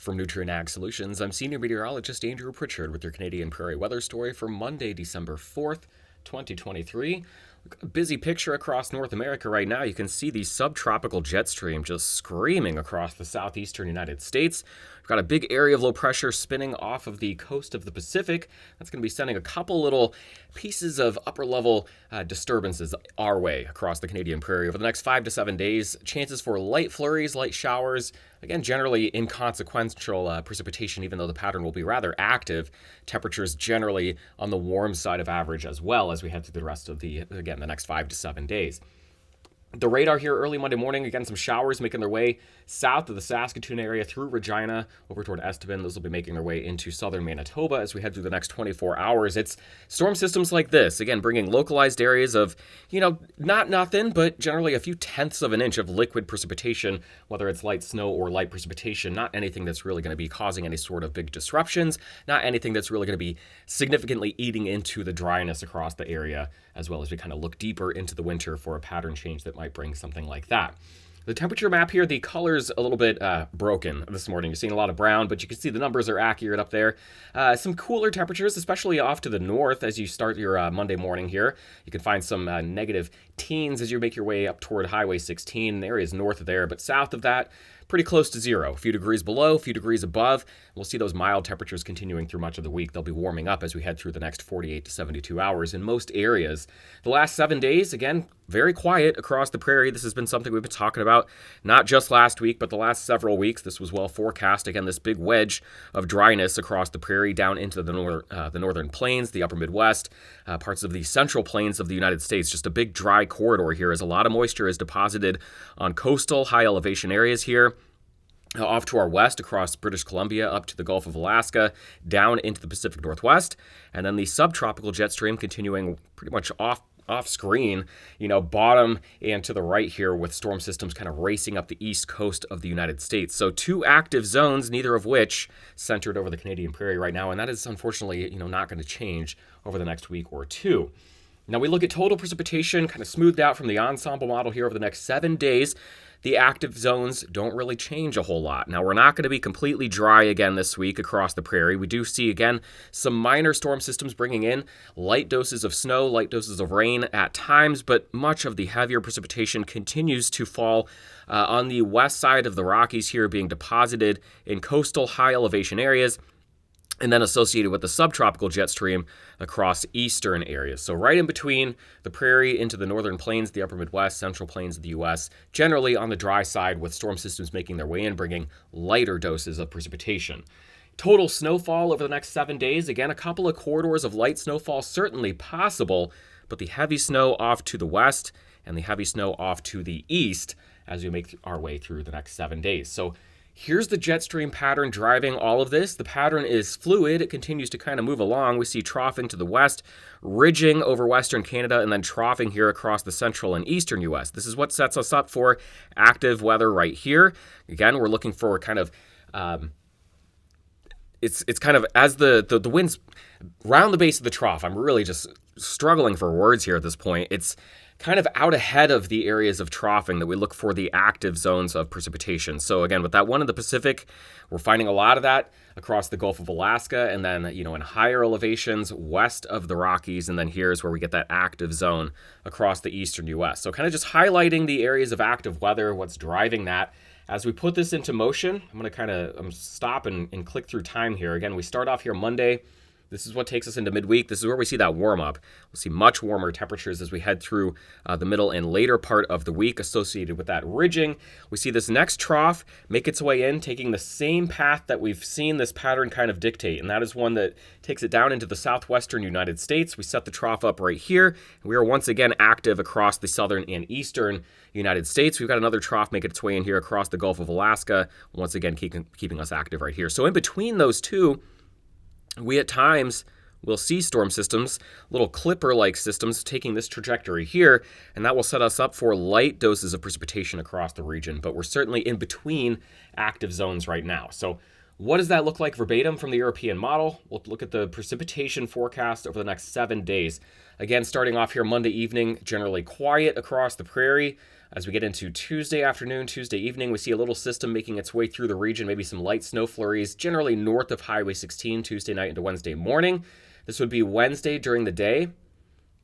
From Nutrien Ag Solutions, I'm Senior Meteorologist Andrew Pritchard with your Canadian Prairie weather story for Monday, December 4th, 2023. A busy picture across North America right now. You can see the subtropical jet stream just screaming across the southeastern United States. We've got a big area of low pressure spinning off of the coast of the Pacific. That's going to be sending a couple little pieces of upper level disturbances our way across the Canadian Prairie over the next 5 to 7 days. Chances for light flurries, light showers. Again, generally inconsequential precipitation, even though the pattern will be rather active. Temperatures generally on the warm side of average as well as we head through the rest of the next 5 to 7 days. The radar here early Monday morning, again, some showers making their way south of the Saskatoon area through Regina over toward Estevan. Those will be making their way into southern Manitoba as we head through the next 24 hours. It's storm systems like this, again, bringing localized areas of, not nothing, but generally a few tenths of an inch of liquid precipitation, whether it's light snow or light precipitation, not anything that's really going to be causing any sort of big disruptions, not anything that's really going to be significantly eating into the dryness across the area, as well as we kind of look deeper into the winter for a pattern change that might bring something like that. The temperature map here, the color's a little bit broken this morning. You're seeing a lot of brown, but you can see the numbers are accurate up there. Some cooler temperatures, especially off to the north as you start your Monday morning here. You can find some negative teens as you make your way up toward Highway 16. The area's north of there, but south of that, pretty close to zero. A few degrees below, a few degrees above. We'll see those mild temperatures continuing through much of the week. They'll be warming up as we head through the next 48 to 72 hours in most areas. The last 7 days, again, very quiet across the prairie. This has been something we've been talking about, not just last week, but the last several weeks. This was well forecast. Again, this big wedge of dryness across the prairie down into the northern plains, the upper Midwest, parts of the central plains of the United States. Just a big dry corridor here as a lot of moisture is deposited on coastal high elevation areas here. Off to our west across British Columbia, up to the Gulf of Alaska, down into the Pacific Northwest, and then the subtropical jet stream continuing pretty much off screen, bottom and to the right here with storm systems kind of racing up the east coast of the United States. So 2 active zones, neither of which centered over the Canadian Prairie right now, and that is unfortunately, not going to change over the next week or two. Now we look at total precipitation kind of smoothed out from the ensemble model here over the next 7 days. The active zones don't really change a whole lot. Now, we're not going to be completely dry again this week across the prairie. We do see, again, some minor storm systems bringing in light doses of snow, light doses of rain at times, but much of the heavier precipitation continues to fall on the west side of the Rockies here, being deposited in coastal high elevation areas, and then associated with the subtropical jet stream across eastern areas. So right in between the prairie into the northern plains, the upper Midwest, central plains of the U.S., generally on the dry side with storm systems making their way in, bringing lighter doses of precipitation. Total snowfall over the next 7 days, again, a couple of corridors of light snowfall certainly possible, but the heavy snow off to the west and the heavy snow off to the east as we make our way through the next 7 days. So here's the jet stream pattern driving all of this. The pattern is fluid. It continues to kind of move along. We see troughing to the west, ridging over western Canada, and then troughing here across the central and eastern U.S. This is what sets us up for active weather right here. Again, we're looking for kind of it's kind of as the winds round the base of the trough. I'm really just struggling for words here at this point. It's kind of out ahead of the areas of troughing that we look for the active zones of precipitation. So again, with that one in the Pacific, we're finding a lot of that across the Gulf of Alaska, and then, in higher elevations west of the Rockies, and then here's where we get that active zone across the eastern U.S. So kind of just highlighting the areas of active weather, what's driving that. As we put this into motion, I'm going to stop and click through time here. Again, we start off here Monday. This is what takes us into midweek. This is where we see that warm up. We'll see much warmer temperatures as we head through the middle and later part of the week associated with that ridging. We see this next trough make its way in, taking the same path that we've seen this pattern kind of dictate, and that is one that takes it down into the southwestern United States. We set the trough up right here, and we are once again active across the southern and eastern United States. We've got another trough making its way in here across the Gulf of Alaska, once again keeping us active right here. So in between those two, we at times will see storm systems, little clipper-like systems taking this trajectory here, and that will set us up for light doses of precipitation across the region. But we're certainly in between active zones right now. So what does that look like verbatim from the European model? We'll look at the precipitation forecast over the next 7 days. Again, starting off here Monday evening, generally quiet across the prairie. As we get into Tuesday afternoon, Tuesday evening, we see a little system making its way through the region, maybe some light snow flurries, generally north of Highway 16, Tuesday night into Wednesday morning. This would be Wednesday during the day.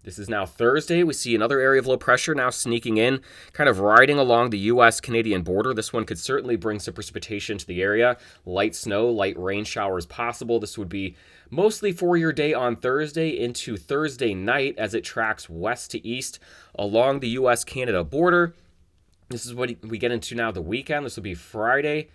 This is now Thursday. We see another area of low pressure now sneaking in, kind of riding along the U.S.-Canadian border. This one could certainly bring some precipitation to the area. Light snow, light rain showers possible. This would be mostly for your day on Thursday into Thursday night as it tracks west to east along the U.S.-Canada border. This is what we get into now the weekend. This will be Friday.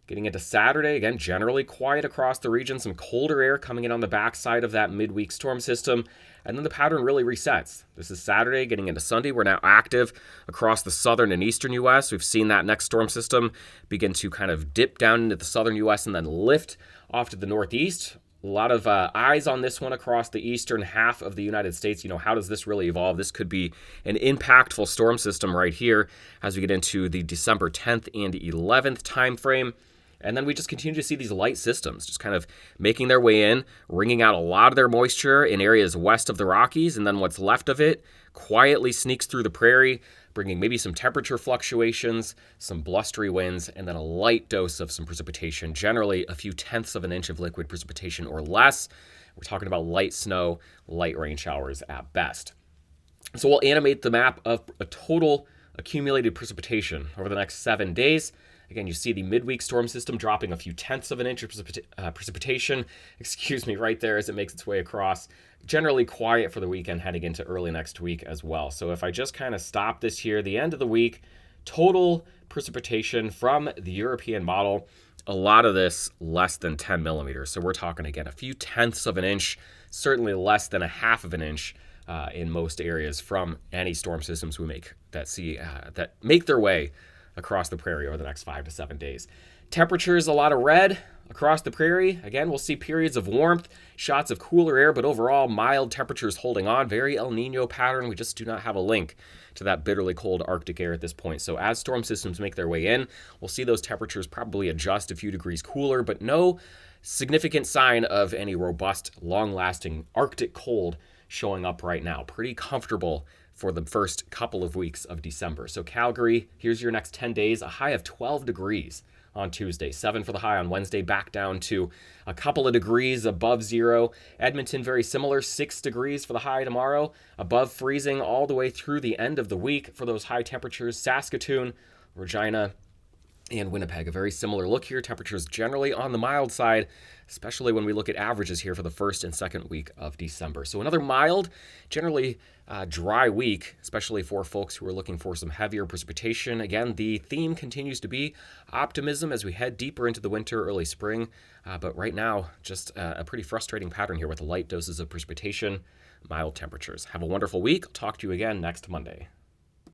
Getting into Saturday, again, generally quiet across the region. Some colder air coming in on the backside of that midweek storm system. And then the pattern really resets. This is Saturday, getting into Sunday. We're now active across the southern and eastern U.S. We've seen that next storm system begin to kind of dip down into the southern U.S. and then lift off to the northeast. A lot of eyes on this one across the eastern half of the United States. How does this really evolve? This could be an impactful storm system right here as we get into the December 10th and 11th time frame. And then we just continue to see these light systems just kind of making their way in, wringing out a lot of their moisture in areas west of the Rockies, and then what's left of it quietly sneaks through the prairie, bringing maybe some temperature fluctuations, some blustery winds, and then a light dose of some precipitation, generally a few tenths of an inch of liquid precipitation or less. We're talking about light snow, light rain showers at best. So we'll animate the map of a total accumulated precipitation over the next 7 days. Again, you see the midweek storm system dropping a few tenths of an inch of precipitation, right there as it makes its way across. Generally quiet for the weekend heading into early next week as well. So if I just kind of stop this here, the end of the week, total precipitation from the European model, a lot of this less than 10 millimeters. So we're talking, again, a few tenths of an inch, certainly less than a half of an inch in most areas from any storm systems we make that make their way across the prairie over the next 5 to 7 days. Temperatures, a lot of red across the prairie. Again, we'll see periods of warmth, shots of cooler air, but overall mild temperatures holding on. Very El Nino pattern. We just do not have a link to that bitterly cold Arctic air at this point. So as storm systems make their way in, we'll see those temperatures probably adjust a few degrees cooler, but no significant sign of any robust, long-lasting Arctic cold showing up right now. Pretty comfortable for the first couple of weeks of December. So Calgary, here's your next 10 days, a high of 12 degrees on Tuesday, 7 for the high on Wednesday, back down to a couple of degrees above zero. Edmonton, very similar, 6 degrees for the high tomorrow, above freezing all the way through the end of the week for those high temperatures. Saskatoon, Regina, and Winnipeg, a very similar look here. Temperatures generally on the mild side, especially when we look at averages here for the first and second week of December. So another mild, generally dry week, especially for folks who are looking for some heavier precipitation. Again, the theme continues to be optimism as we head deeper into the winter, early spring. But right now, just a pretty frustrating pattern here with light doses of precipitation, mild temperatures. Have a wonderful week. I'll talk to you again next Monday.